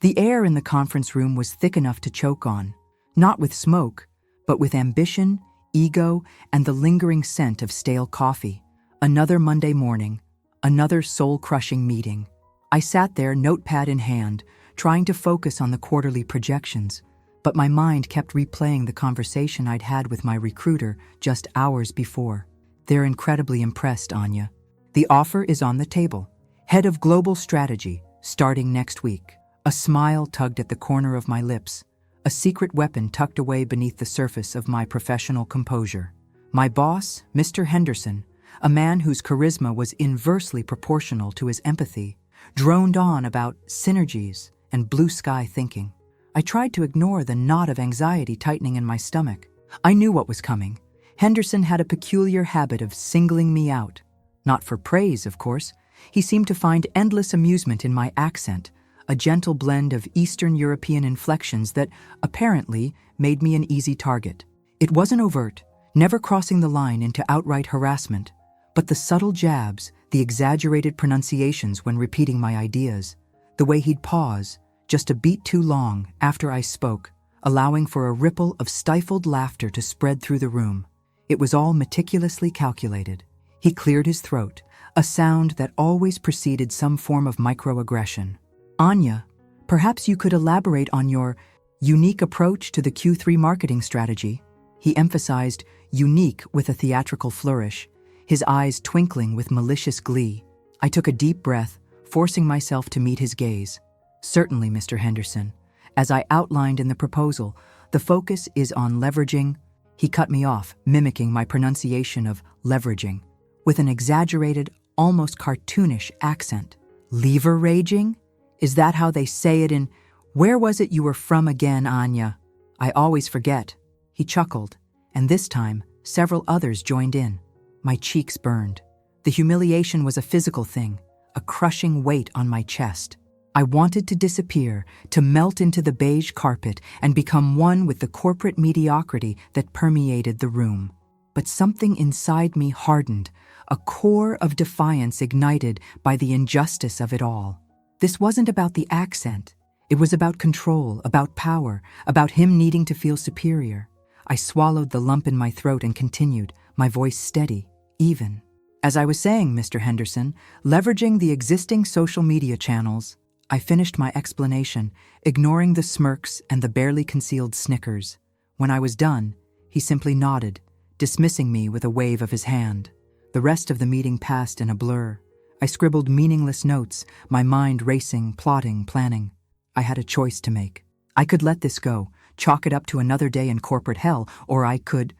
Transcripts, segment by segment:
The air in the conference room was thick enough to choke on, not with smoke, but with ambition, ego, and the lingering scent of stale coffee. Another Monday morning, another soul-crushing meeting. I sat there, notepad in hand, trying to focus on the quarterly projections, but my mind kept replaying the conversation I'd had with my recruiter just hours before. They're incredibly impressed, Anya. The offer is on the table. Head of Global Strategy, starting next week. A smile tugged at the corner of my lips, a secret weapon tucked away beneath the surface of my professional composure. My boss, Mr. Henderson, a man whose charisma was inversely proportional to his empathy, droned on about synergies and blue sky thinking. I tried to ignore the knot of anxiety tightening in my stomach. I knew what was coming. Henderson had a peculiar habit of singling me out. Not for praise, of course. He seemed to find endless amusement in my accent, a gentle blend of Eastern European inflections that apparently made me an easy target. It wasn't overt, never crossing the line into outright harassment, but the subtle jabs, the exaggerated pronunciations when repeating my ideas, the way he'd pause, just a beat too long after I spoke, allowing for a ripple of stifled laughter to spread through the room. It was all meticulously calculated. He cleared his throat, a sound that always preceded some form of microaggression. Anya, perhaps you could elaborate on your unique approach to the Q3 marketing strategy. He emphasized unique with a theatrical flourish, his eyes twinkling with malicious glee. I took a deep breath, forcing myself to meet his gaze. Certainly, Mr. Henderson. As I outlined in the proposal, the focus is on leveraging. He cut me off, mimicking my pronunciation of leveraging, with an exaggerated, almost cartoonish accent. Leveraging? Is that how they say it in... Where was it you were from again, Anya? I always forget. He chuckled, and this time, several others joined in. My cheeks burned. The humiliation was a physical thing, a crushing weight on my chest. I wanted to disappear, to melt into the beige carpet and become one with the corporate mediocrity that permeated the room. But something inside me hardened, a core of defiance ignited by the injustice of it all. This wasn't about the accent. It was about control, about power, about him needing to feel superior. I swallowed the lump in my throat and continued, my voice steady, even. As I was saying, Mr. Henderson, leveraging the existing social media channels, I finished my explanation, ignoring the smirks and the barely concealed snickers. When I was done, he simply nodded, dismissing me with a wave of his hand. The rest of the meeting passed in a blur. I scribbled meaningless notes, my mind racing, plotting, planning. I had a choice to make. I could let this go, chalk it up to another day in corporate hell, or I could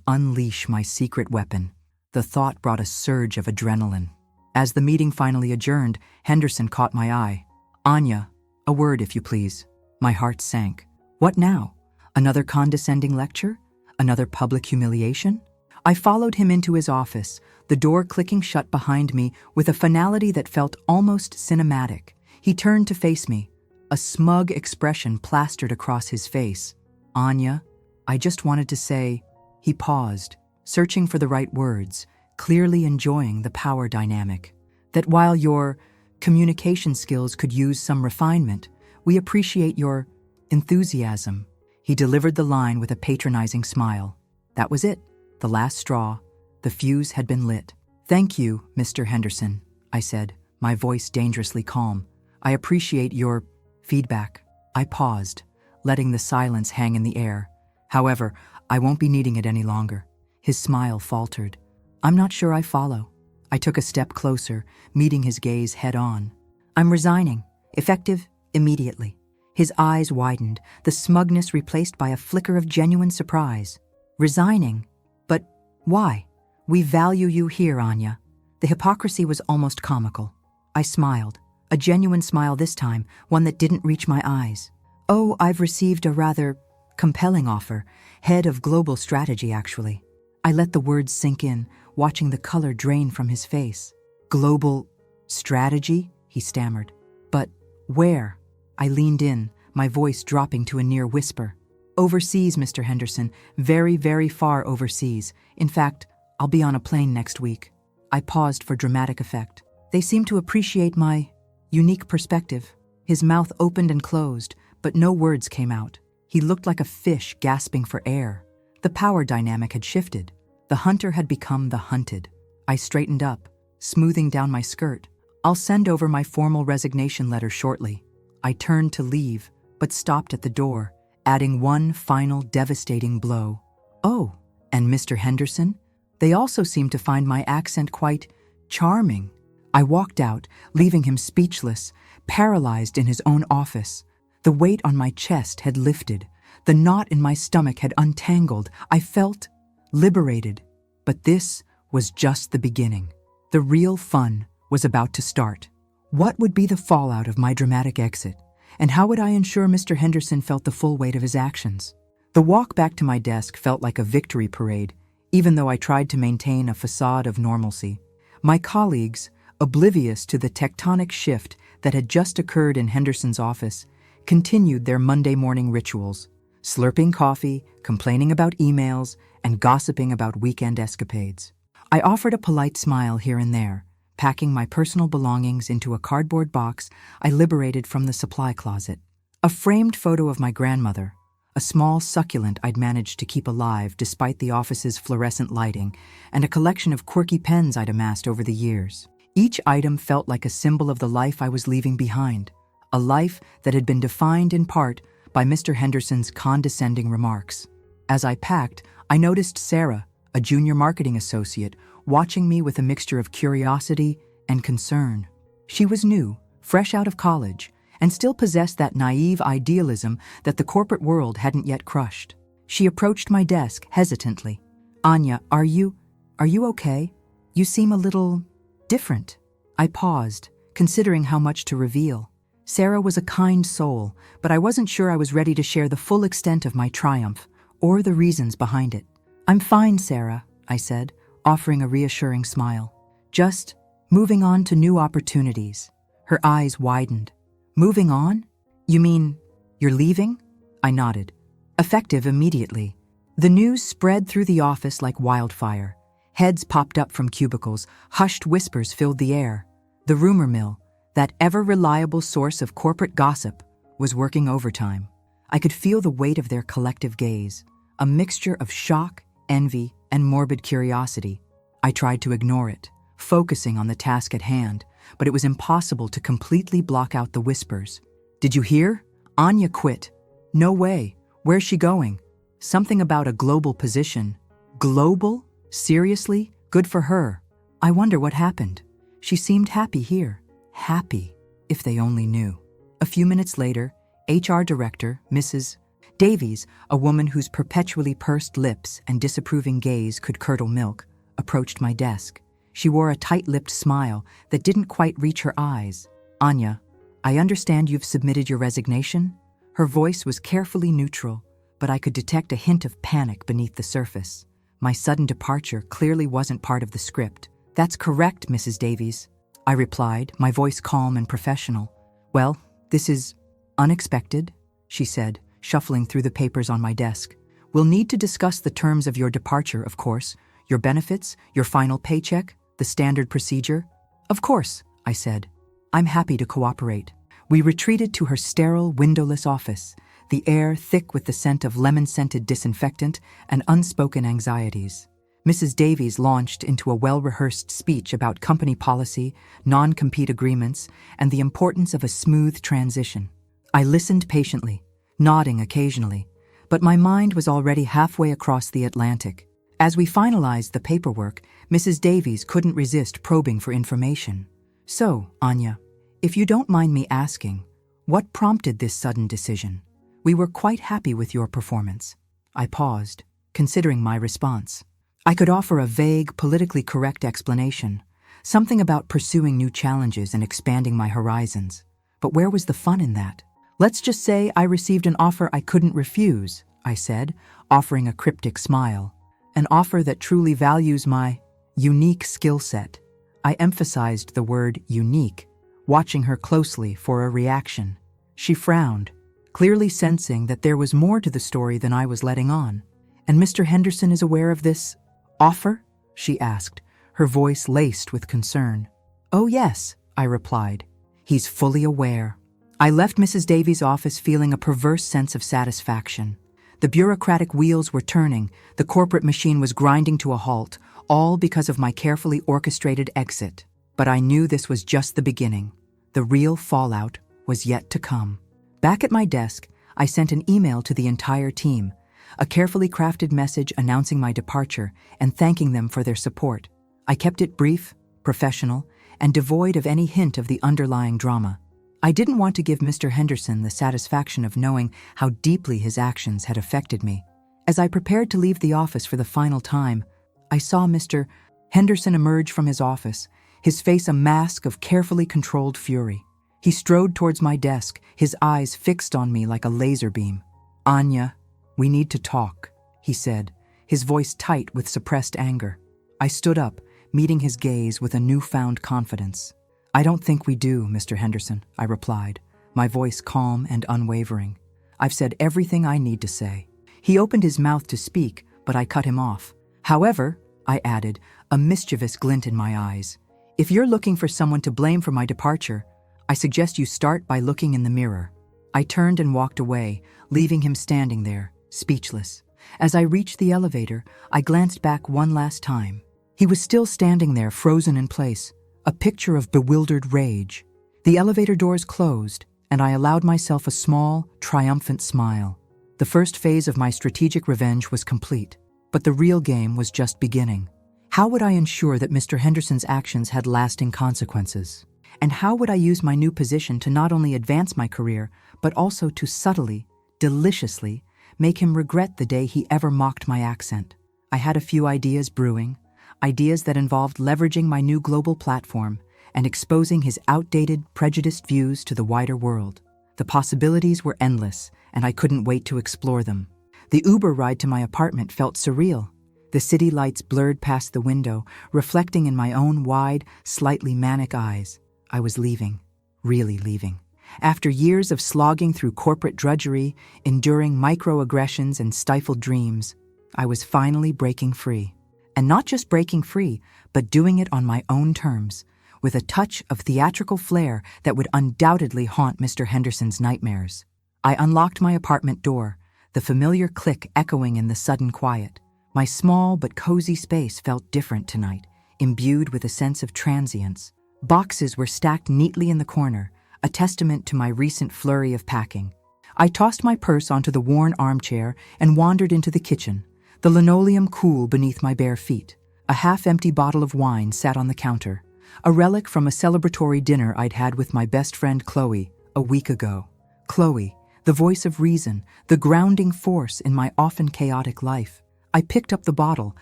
unleash my secret weapon. The thought brought a surge of adrenaline. As the meeting finally adjourned, Henderson caught my eye. Anya, a word if you please. My heart sank. What now? Another condescending lecture? Another public humiliation? I followed him into his office, the door clicking shut behind me with a finality that felt almost cinematic. He turned to face me, a smug expression plastered across his face. Anya, I just wanted to say... He paused, searching for the right words, clearly enjoying the power dynamic. That while your communication skills could use some refinement, we appreciate your enthusiasm. He delivered the line with a patronizing smile. That was it, the last straw. The fuse had been lit. Thank you, Mr. Henderson, I said, my voice dangerously calm. I appreciate your feedback. I paused, letting the silence hang in the air. However, I won't be needing it any longer. His smile faltered. I'm not sure I follow. I took a step closer, meeting his gaze head on. I'm resigning, effective immediately. His eyes widened, the smugness replaced by a flicker of genuine surprise. Resigning? But why? We value you here, Anya. The hypocrisy was almost comical. I smiled, a genuine smile this time, one that didn't reach my eyes. Oh, I've received a rather compelling offer, head of global strategy, actually. I let the words sink in, watching the color drain from his face. Global strategy? He stammered. But where? I leaned in, my voice dropping to a near whisper. Overseas, Mr. Henderson, very, very far overseas. In fact, I'll be on a plane next week. I paused for dramatic effect. They seemed to appreciate my unique perspective. His mouth opened and closed, but no words came out. He looked like a fish gasping for air. The power dynamic had shifted. The hunter had become the hunted. I straightened up, smoothing down my skirt. "I'll send over my formal resignation letter shortly." I turned to leave, but stopped at the door, adding one final devastating blow. "Oh, and Mr. Henderson? They also seem to find my accent quite charming." I walked out, leaving him speechless, paralyzed in his own office. The weight on my chest had lifted. The knot in my stomach had untangled. I felt liberated. But this was just the beginning. The real fun was about to start. What would be the fallout of my dramatic exit? And how would I ensure Mr. Henderson felt the full weight of his actions? The walk back to my desk felt like a victory parade, even though I tried to maintain a facade of normalcy. My colleagues, oblivious to the tectonic shift that had just occurred in Henderson's office, continued their Monday morning rituals, slurping coffee, complaining about emails, and gossiping about weekend escapades. I offered a polite smile here and there, packing my personal belongings into a cardboard box I liberated from the supply closet. A framed photo of my grandmother, a small succulent I'd managed to keep alive despite the office's fluorescent lighting, and a collection of quirky pens I'd amassed over the years. Each item felt like a symbol of the life I was leaving behind, a life that had been defined in part by Mr. Henderson's condescending remarks. As I packed, I noticed Sarah, a junior marketing associate, watching me with a mixture of curiosity and concern. She was new, fresh out of college, and still possessed that naive idealism that the corporate world hadn't yet crushed. She approached my desk hesitantly. "Anya, are you okay? You seem a little different." I paused, considering how much to reveal. Sarah was a kind soul, but I wasn't sure I was ready to share the full extent of my triumph, or the reasons behind it. "I'm fine, Sarah," I said, offering a reassuring smile. "Just moving on to new opportunities." Her eyes widened. "Moving on? You mean you're leaving?" I nodded. "Effective immediately." The news spread through the office like wildfire. Heads popped up from cubicles, hushed whispers filled the air. The rumor mill, that ever-reliable source of corporate gossip, was working overtime. I could feel the weight of their collective gaze, a mixture of shock, envy, and morbid curiosity. I tried to ignore it, focusing on the task at hand, but it was impossible to completely block out the whispers. "Did you hear? Anya quit." "No way. Where's she going?" "Something about a global position." "Global? Seriously? Good for her." "I wonder what happened. She seemed happy here." Happy, if they only knew. A few minutes later, HR Director, Mrs. Davies, a woman whose perpetually pursed lips and disapproving gaze could curdle milk, approached my desk. She wore a tight-lipped smile that didn't quite reach her eyes. "Anya, I understand you've submitted your resignation?" Her voice was carefully neutral, but I could detect a hint of panic beneath the surface. My sudden departure clearly wasn't part of the script. "That's correct, Mrs. Davies," I replied, my voice calm and professional. "Well, this is unexpected," she said, shuffling through the papers on my desk. "We'll need to discuss the terms of your departure, of course, your benefits, your final paycheck, the standard procedure." "Of course," I said. "I'm happy to cooperate." We retreated to her sterile, windowless office, the air thick with the scent of lemon-scented disinfectant and unspoken anxieties. Mrs. Davies launched into a well-rehearsed speech about company policy, non-compete agreements, and the importance of a smooth transition. I listened patiently, nodding occasionally, but my mind was already halfway across the Atlantic. As we finalized the paperwork, Mrs. Davies couldn't resist probing for information. "So, Anya, if you don't mind me asking, what prompted this sudden decision? We were quite happy with your performance." I paused, considering my response. I could offer a vague, politically correct explanation, something about pursuing new challenges and expanding my horizons. But where was the fun in that? "Let's just say I received an offer I couldn't refuse," I said, offering a cryptic smile. "An offer that truly values my unique skill set." I emphasized the word unique, watching her closely for a reaction. She frowned, clearly sensing that there was more to the story than I was letting on. "And Mr. Henderson is aware of this offer?" she asked, her voice laced with concern. "Oh yes," I replied. "He's fully aware." I left Mrs. Davies' office feeling a perverse sense of satisfaction. The bureaucratic wheels were turning, the corporate machine was grinding to a halt, all because of my carefully orchestrated exit. But I knew this was just the beginning. The real fallout was yet to come. Back at my desk, I sent an email to the entire team, a carefully crafted message announcing my departure and thanking them for their support. I kept it brief, professional, and devoid of any hint of the underlying drama. I didn't want to give Mr. Henderson the satisfaction of knowing how deeply his actions had affected me. As I prepared to leave the office for the final time, I saw Mr. Henderson emerge from his office, his face a mask of carefully controlled fury. He strode towards my desk, his eyes fixed on me like a laser beam. "Anya, we need to talk," he said, his voice tight with suppressed anger. I stood up, meeting his gaze with a newfound confidence. "I don't think we do, Mr. Henderson," I replied, my voice calm and unwavering. "I've said everything I need to say." He opened his mouth to speak, but I cut him off. "However," I added, a mischievous glint in my eyes, "if you're looking for someone to blame for my departure, I suggest you start by looking in the mirror." I turned and walked away, leaving him standing there, speechless. As I reached the elevator, I glanced back one last time. He was still standing there, frozen in place, a picture of bewildered rage. The elevator doors closed, and I allowed myself a small, triumphant smile. The first phase of my strategic revenge was complete, but the real game was just beginning. How would I ensure that Mr. Henderson's actions had lasting consequences? And how would I use my new position to not only advance my career, but also to subtly, deliciously, make him regret the day he ever mocked my accent? I had a few ideas brewing, ideas that involved leveraging my new global platform and exposing his outdated, prejudiced views to the wider world. The possibilities were endless, and I couldn't wait to explore them. The Uber ride to my apartment felt surreal. The city lights blurred past the window, reflecting in my own wide, slightly manic eyes. I was leaving, really leaving. After years of slogging through corporate drudgery, enduring microaggressions and stifled dreams, I was finally breaking free. And not just breaking free, but doing it on my own terms, with a touch of theatrical flair that would undoubtedly haunt Mr. Henderson's nightmares. I unlocked my apartment door, the familiar click echoing in the sudden quiet. My small but cozy space felt different tonight, imbued with a sense of transience. Boxes were stacked neatly in the corner, a testament to my recent flurry of packing. I tossed my purse onto the worn armchair and wandered into the kitchen, the linoleum cool beneath my bare feet. A half-empty bottle of wine sat on the counter, a relic from a celebratory dinner I'd had with my best friend Chloe a week ago. Chloe, the voice of reason, the grounding force in my often chaotic life. I picked up the bottle,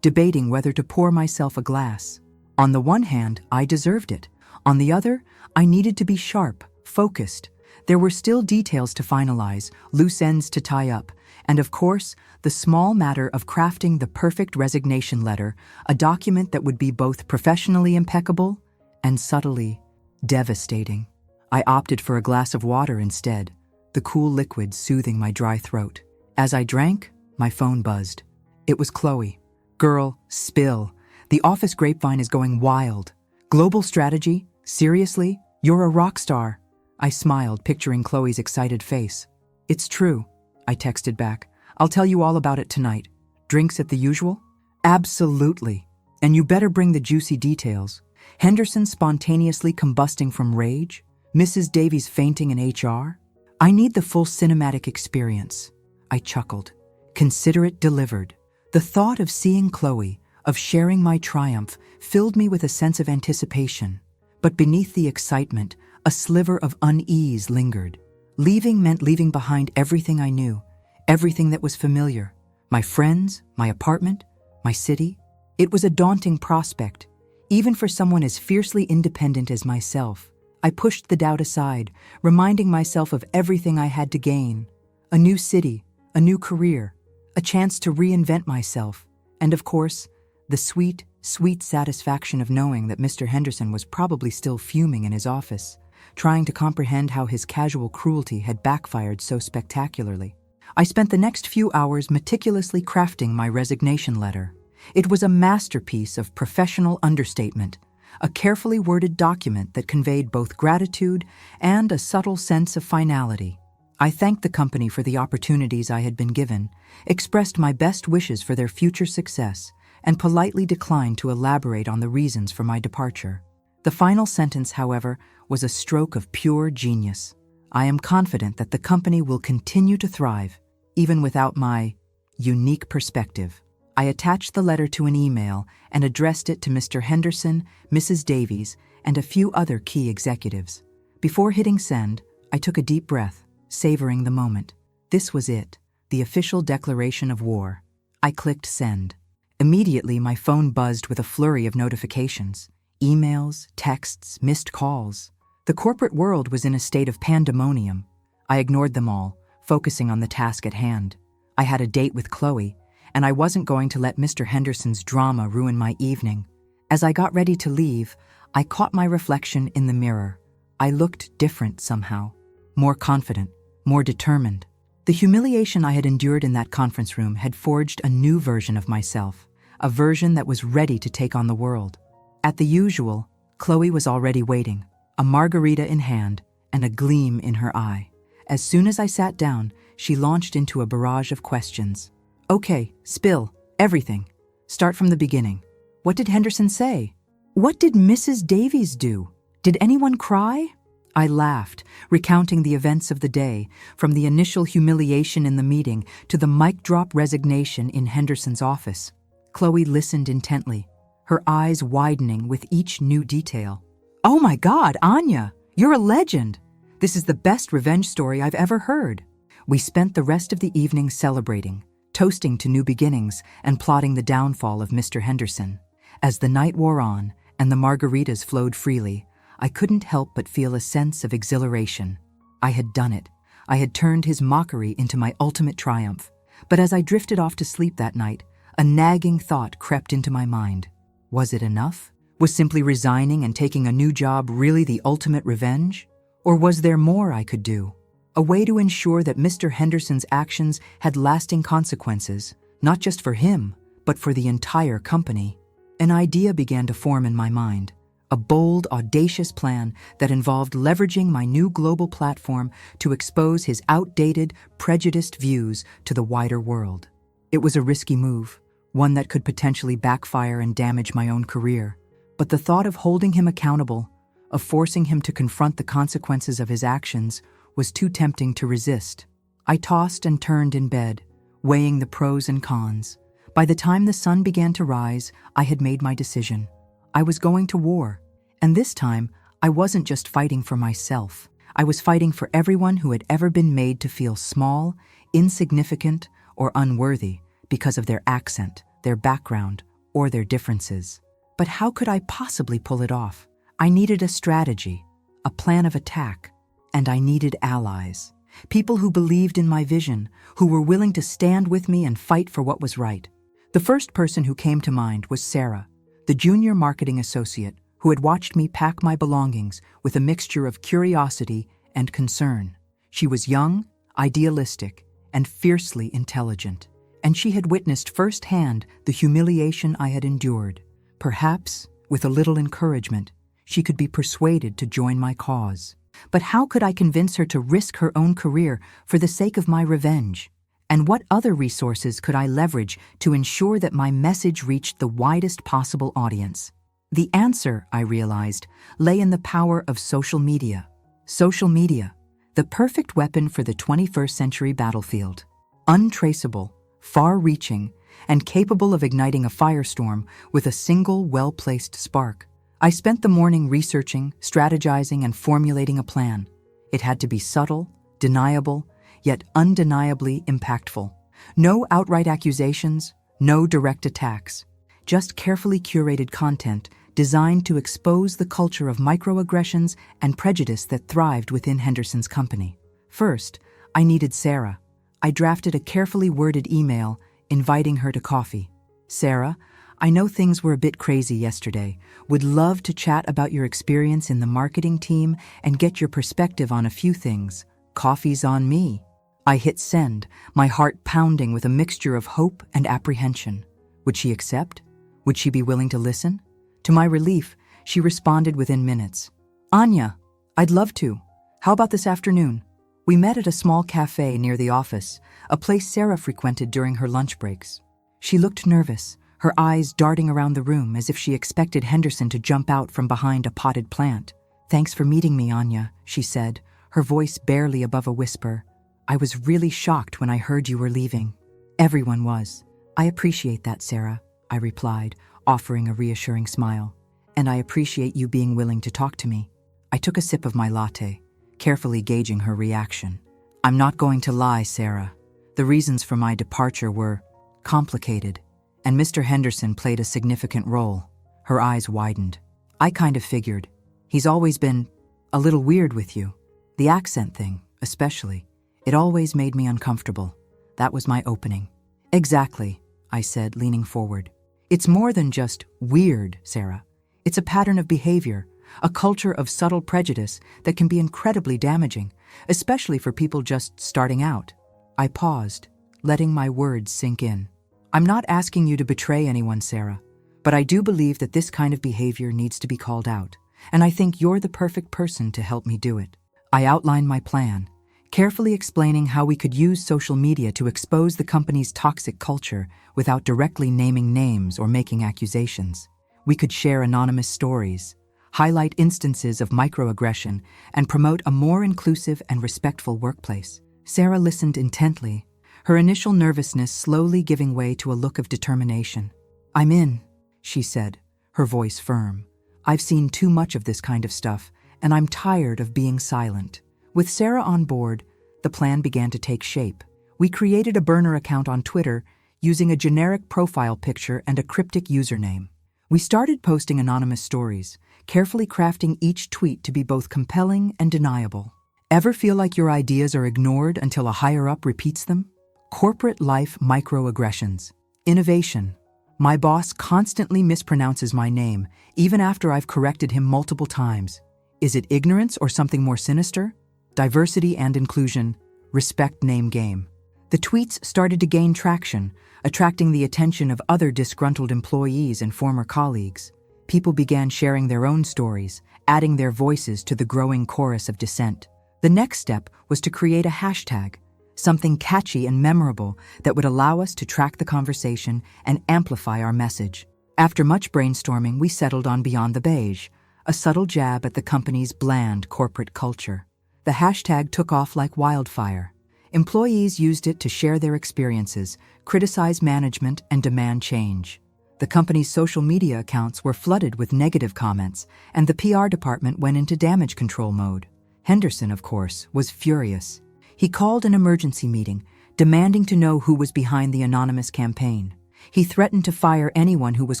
debating whether to pour myself a glass. On the one hand, I deserved it. On the other, I needed to be sharp, focused. There were still details to finalize, loose ends to tie up, and of course, the small matter of crafting the perfect resignation letter, a document that would be both professionally impeccable and subtly devastating. I opted for a glass of water instead, the cool liquid soothing my dry throat. As I drank, my phone buzzed. It was Chloe. "Girl, spill. The office grapevine is going wild. Global strategy? Seriously? You're a rock star." I smiled, picturing Chloe's excited face. "It's true," I texted back. "I'll tell you all about it tonight. Drinks at the usual?" "Absolutely. And you better bring the juicy details. Henderson spontaneously combusting from rage? Mrs. Davies fainting in HR? I need the full cinematic experience." I chuckled. Consider it delivered. The thought of seeing Chloe, of sharing my triumph, filled me with a sense of anticipation. But beneath the excitement, a sliver of unease lingered. Leaving meant leaving behind everything I knew, everything that was familiar. My friends, my apartment, my city. It was a daunting prospect, even for someone as fiercely independent as myself. I pushed the doubt aside, reminding myself of everything I had to gain. A new city, a new career, a chance to reinvent myself, and of course, the sweet, sweet satisfaction of knowing that Mr. Henderson was probably still fuming in his office, trying to comprehend how his casual cruelty had backfired so spectacularly. I spent the next few hours meticulously crafting my resignation letter. It was a masterpiece of professional understatement, a carefully worded document that conveyed both gratitude and a subtle sense of finality. I thanked the company for the opportunities I had been given, expressed my best wishes for their future success, and politely declined to elaborate on the reasons for my departure. The final sentence, however, was a stroke of pure genius. I am confident that the company will continue to thrive, even without my unique perspective. I attached the letter to an email and addressed it to Mr. Henderson, Mrs. Davies, and a few other key executives. Before hitting send, I took a deep breath, savoring the moment. This was it, the official declaration of war. I clicked send. Immediately, my phone buzzed with a flurry of notifications. Emails, texts, missed calls. The corporate world was in a state of pandemonium. I ignored them all, focusing on the task at hand. I had a date with Chloe, and I wasn't going to let Mr. Henderson's drama ruin my evening. As I got ready to leave, I caught my reflection in the mirror. I looked different somehow, more confident, more determined. The humiliation I had endured in that conference room had forged a new version of myself, a version that was ready to take on the world. At the usual, Chloe was already waiting, a margarita in hand and a gleam in her eye. As soon as I sat down, she launched into a barrage of questions. Okay, spill, everything. Start from the beginning. What did Henderson say? What did Mrs. Davies do? Did anyone cry? I laughed, recounting the events of the day, from the initial humiliation in the meeting to the mic-drop resignation in Henderson's office. Chloe listened intently, her eyes widening with each new detail. Oh my God, Anya, you're a legend! This is the best revenge story I've ever heard. We spent the rest of the evening celebrating, toasting to new beginnings and plotting the downfall of Mr. Henderson. As the night wore on and the margaritas flowed freely, I couldn't help but feel a sense of exhilaration. I had done it. I had turned his mockery into my ultimate triumph. But as I drifted off to sleep that night, a nagging thought crept into my mind. Was it enough? Was simply resigning and taking a new job really the ultimate revenge? Or was there more I could do? A way to ensure that Mr. Henderson's actions had lasting consequences, not just for him, but for the entire company. An idea began to form in my mind, a bold, audacious plan that involved leveraging my new global platform to expose his outdated, prejudiced views to the wider world. It was a risky move, one that could potentially backfire and damage my own career. But the thought of holding him accountable, of forcing him to confront the consequences of his actions, was too tempting to resist. I tossed and turned in bed, weighing the pros and cons. By the time the sun began to rise, I had made my decision. I was going to war, and this time, I wasn't just fighting for myself. I was fighting for everyone who had ever been made to feel small, insignificant, or unworthy because of their accent, their background, or their differences. But how could I possibly pull it off? I needed a strategy, a plan of attack, and I needed allies. People who believed in my vision, who were willing to stand with me and fight for what was right. The first person who came to mind was Sarah, the junior marketing associate who had watched me pack my belongings with a mixture of curiosity and concern. She was young, idealistic, and fiercely intelligent, and she had witnessed firsthand the humiliation I had endured. Perhaps, with a little encouragement, she could be persuaded to join my cause. But how could I convince her to risk her own career for the sake of my revenge? And what other resources could I leverage to ensure that my message reached the widest possible audience? The answer, I realized, lay in the power of social media. Social media, the perfect weapon for the 21st century battlefield. Untraceable, far-reaching, and capable of igniting a firestorm with a single well-placed spark. I spent the morning researching, strategizing, and formulating a plan. It had to be subtle, deniable, yet undeniably impactful. No outright accusations, no direct attacks. Just carefully curated content designed to expose the culture of microaggressions and prejudice that thrived within Henderson's company. First, I needed Sarah. I drafted a carefully worded email inviting her to coffee. Sarah, I know things were a bit crazy yesterday. Would love to chat about your experience in the marketing team and get your perspective on a few things. Coffee's on me. I hit send, my heart pounding with a mixture of hope and apprehension. Would she accept? Would she be willing to listen? To my relief, She responded within minutes. Anya, I'd love to. How about this afternoon? We met at a small cafe near the office, a place Sarah frequented during her lunch breaks. She looked nervous, her eyes darting around the room as if she expected Henderson to jump out from behind a potted plant. Thanks for meeting me, Anya, she said, her voice barely above a whisper. I was really shocked when I heard you were leaving. Everyone was. I appreciate that, Sarah, I replied, offering a reassuring smile. And I appreciate you being willing to talk to me. I took a sip of my latte, carefully gauging her reaction. I'm not going to lie, Sarah. The reasons for my departure were complicated, and Mr. Henderson played a significant role. Her eyes widened. I kind of figured. He's always been a little weird with you. The accent thing, especially. It always made me uncomfortable. That was my opening. Exactly, I said, leaning forward. It's more than just weird, Sarah. It's a pattern of behavior, a culture of subtle prejudice that can be incredibly damaging, especially for people just starting out. I paused, letting my words sink in. I'm not asking you to betray anyone, Sarah, but I do believe that this kind of behavior needs to be called out, and I think you're the perfect person to help me do it. I outlined my plan, carefully explaining how we could use social media to expose the company's toxic culture without directly naming names or making accusations. We could share anonymous stories, highlight instances of microaggression, and promote a more inclusive and respectful workplace. Sarah listened intently, her initial nervousness slowly giving way to a look of determination. I'm in, she said, her voice firm. I've seen too much of this kind of stuff, and I'm tired of being silent. With Sarah on board, the plan began to take shape. We created a burner account on Twitter using a generic profile picture and a cryptic username. We started posting anonymous stories, carefully crafting each tweet to be both compelling and deniable. Ever feel like your ideas are ignored until a higher-up repeats them? Corporate life microaggressions. Innovation. My boss constantly mispronounces my name, even after I've corrected him multiple times. Is it ignorance or something more sinister? Diversity and inclusion. Respect name game. The tweets started to gain traction, attracting the attention of other disgruntled employees and former colleagues. People began sharing their own stories, adding their voices to the growing chorus of dissent. The next step was to create a hashtag, something catchy and memorable that would allow us to track the conversation and amplify our message. After much brainstorming, we settled on Beyond the Beige, a subtle jab at the company's bland corporate culture. The hashtag took off like wildfire. Employees used it to share their experiences, criticize management, and demand change. The company's social media accounts were flooded with negative comments, and the PR department went into damage control mode. Henderson, of course, was furious. He called an emergency meeting, demanding to know who was behind the anonymous campaign. He threatened to fire anyone who was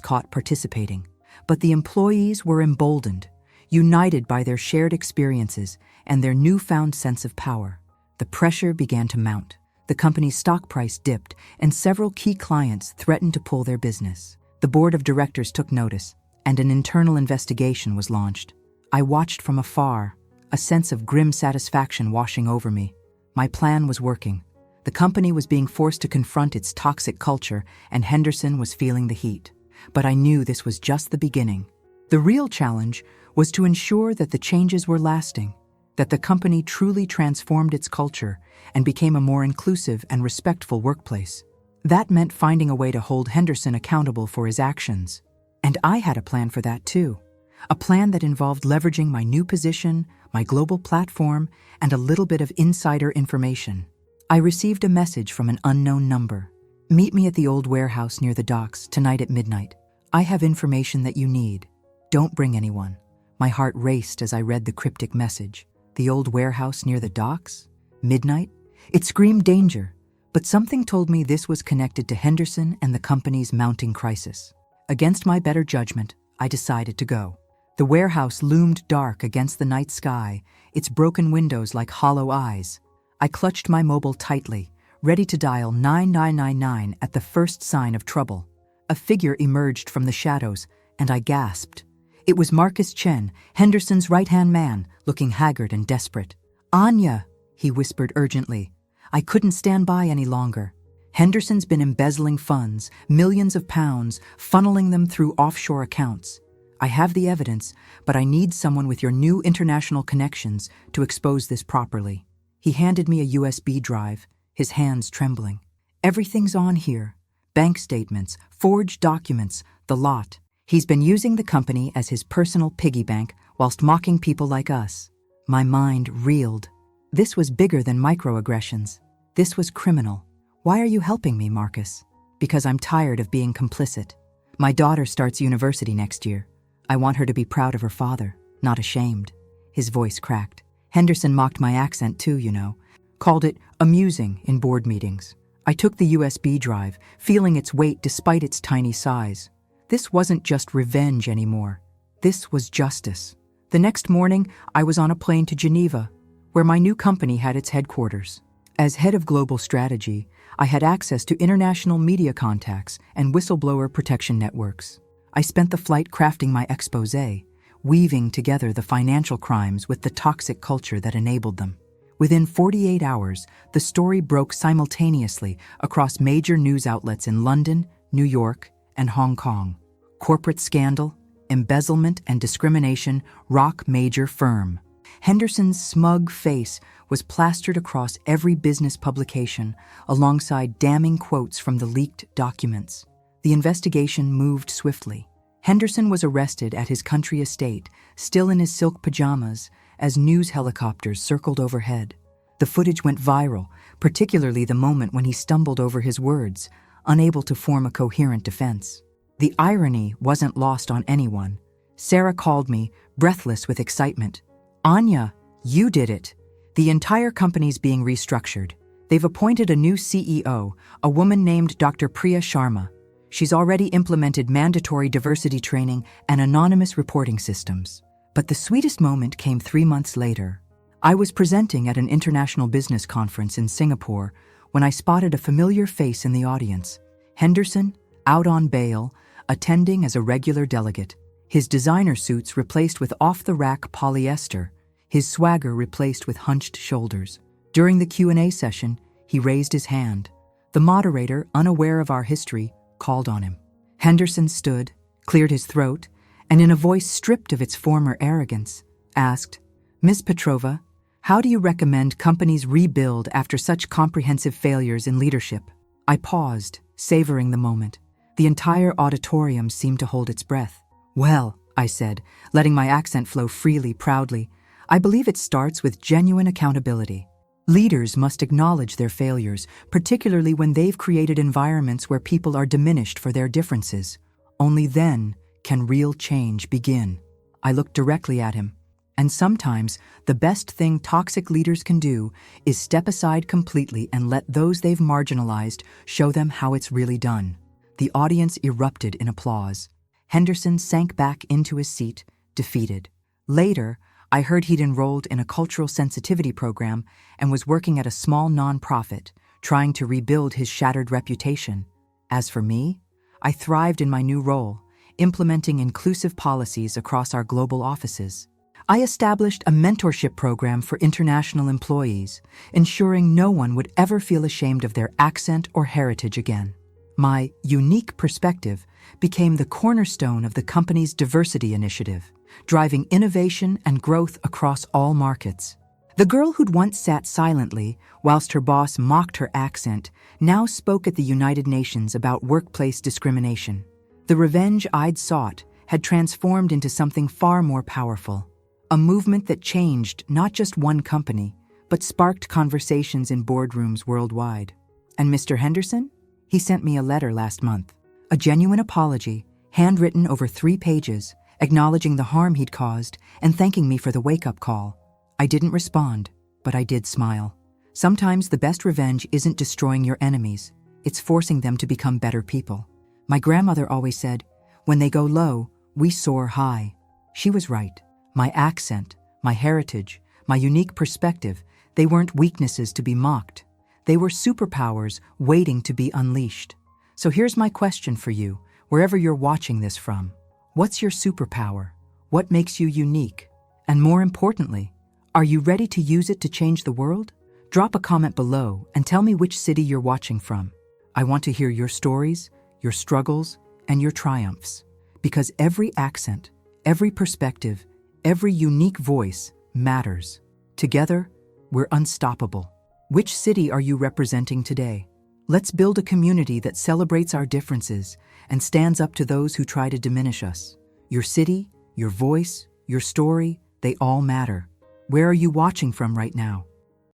caught participating. But the employees were emboldened, united by their shared experiences and their newfound sense of power. The pressure began to mount. The company's stock price dipped, and several key clients threatened to pull their business. The board of directors took notice, and an internal investigation was launched. I watched from afar, a sense of grim satisfaction washing over me. My plan was working. The company was being forced to confront its toxic culture, and Henderson was feeling the heat. But I knew this was just the beginning. The real challenge was to ensure that the changes were lasting, that the company truly transformed its culture and became a more inclusive and respectful workplace. That meant finding a way to hold Henderson accountable for his actions. And I had a plan for that too. A plan that involved leveraging my new position, my global platform, and a little bit of insider information. I received a message from an unknown number. Meet me at the old warehouse near the docks tonight at midnight. I have information that you need. Don't bring anyone. My heart raced as I read the cryptic message. The old warehouse near the docks? Midnight? It screamed danger, but something told me this was connected to Henderson and the company's mounting crisis. Against my better judgment, I decided to go. The warehouse loomed dark against the night sky, its broken windows like hollow eyes. I clutched my mobile tightly, ready to dial 9999 at the first sign of trouble. A figure emerged from the shadows, and I gasped. It was Marcus Chen, Henderson's right-hand man, looking haggard and desperate. "Anya," he whispered urgently. I couldn't stand by any longer. Henderson's been embezzling funds, millions of pounds, funneling them through offshore accounts. I have the evidence, but I need someone with your new international connections to expose this properly. He handed me a USB drive, his hands trembling. Everything's on here. Bank statements, forged documents, the lot. He's been using the company as his personal piggy bank whilst mocking people like us. My mind reeled. This was bigger than microaggressions. This was criminal. Why are you helping me, Marcus? Because I'm tired of being complicit. My daughter starts university next year. I want her to be proud of her father, not ashamed. His voice cracked. Henderson mocked my accent too, you know. Called it amusing in board meetings. I took the USB drive, feeling its weight despite its tiny size. This wasn't just revenge anymore. This was justice. The next morning, I was on a plane to Geneva, where my new company had its headquarters. As head of global strategy, I had access to international media contacts and whistleblower protection networks. I spent the flight crafting my exposé, weaving together the financial crimes with the toxic culture that enabled them. Within 48 hours, the story broke simultaneously across major news outlets in London, New York, and Hong Kong. Corporate scandal, embezzlement, and discrimination rock major firm. Henderson's smug face was plastered across every business publication, alongside damning quotes from the leaked documents. The investigation moved swiftly. Henderson was arrested at his country estate, still in his silk pajamas, as news helicopters circled overhead. The footage went viral, particularly the moment when he stumbled over his words, unable to form a coherent defense. The irony wasn't lost on anyone. Sarah called me, breathless with excitement. "Anya, you did it. The entire company's being restructured. They've appointed a new CEO, a woman named Dr. Priya Sharma. She's already implemented mandatory diversity training and anonymous reporting systems." But the sweetest moment came 3 months later. I was presenting at an international business conference in Singapore when I spotted a familiar face in the audience. Henderson, out on bail, attending as a regular delegate. His designer suits replaced with off-the-rack polyester, his swagger replaced with hunched shoulders. During the Q&A session, he raised his hand. The moderator, unaware of our history, called on him. Henderson stood, cleared his throat, and in a voice stripped of its former arrogance, asked, "Ms. Petrova, how do you recommend companies rebuild after such comprehensive failures in leadership?" I paused, savoring the moment. The entire auditorium seemed to hold its breath. "Well," I said, letting my accent flow freely, proudly, "I believe it starts with genuine accountability. Leaders must acknowledge their failures, particularly when they've created environments where people are diminished for their differences. Only then can real change begin." I looked directly at him. And sometimes, the best thing toxic leaders can do is step aside completely and let those they've marginalized show them how it's really done. The audience erupted in applause. Henderson sank back into his seat, defeated. Later, I heard he'd enrolled in a cultural sensitivity program and was working at a small nonprofit, trying to rebuild his shattered reputation. As for me, I thrived in my new role, implementing inclusive policies across our global offices. I established a mentorship program for international employees, ensuring no one would ever feel ashamed of their accent or heritage again. My unique perspective became the cornerstone of the company's diversity initiative, driving innovation and growth across all markets. The girl who'd once sat silently whilst her boss mocked her accent now spoke at the United Nations about workplace discrimination. The revenge I'd sought had transformed into something far more powerful. A movement that changed not just one company, but sparked conversations in boardrooms worldwide. And Mr. Henderson? He sent me a letter last month. A genuine apology, handwritten over 3 pages, acknowledging the harm he'd caused and thanking me for the wake-up call. I didn't respond, but I did smile. Sometimes the best revenge isn't destroying your enemies, it's forcing them to become better people. My grandmother always said, "When they go low, we soar high." She was right. My accent, my heritage, my unique perspective, they weren't weaknesses to be mocked. They were superpowers waiting to be unleashed. So here's my question for you, wherever you're watching this from. What's your superpower? What makes you unique? And more importantly, are you ready to use it to change the world? Drop a comment below and tell me which city you're watching from. I want to hear your stories, your struggles, and your triumphs. Because every accent, Every perspective, every unique voice matters. Together, we're unstoppable. Which city are you representing today? Let's build a community that celebrates our differences and stands up to those who try to diminish us. Your city, your voice, your story, they all matter. Where are you watching from right now?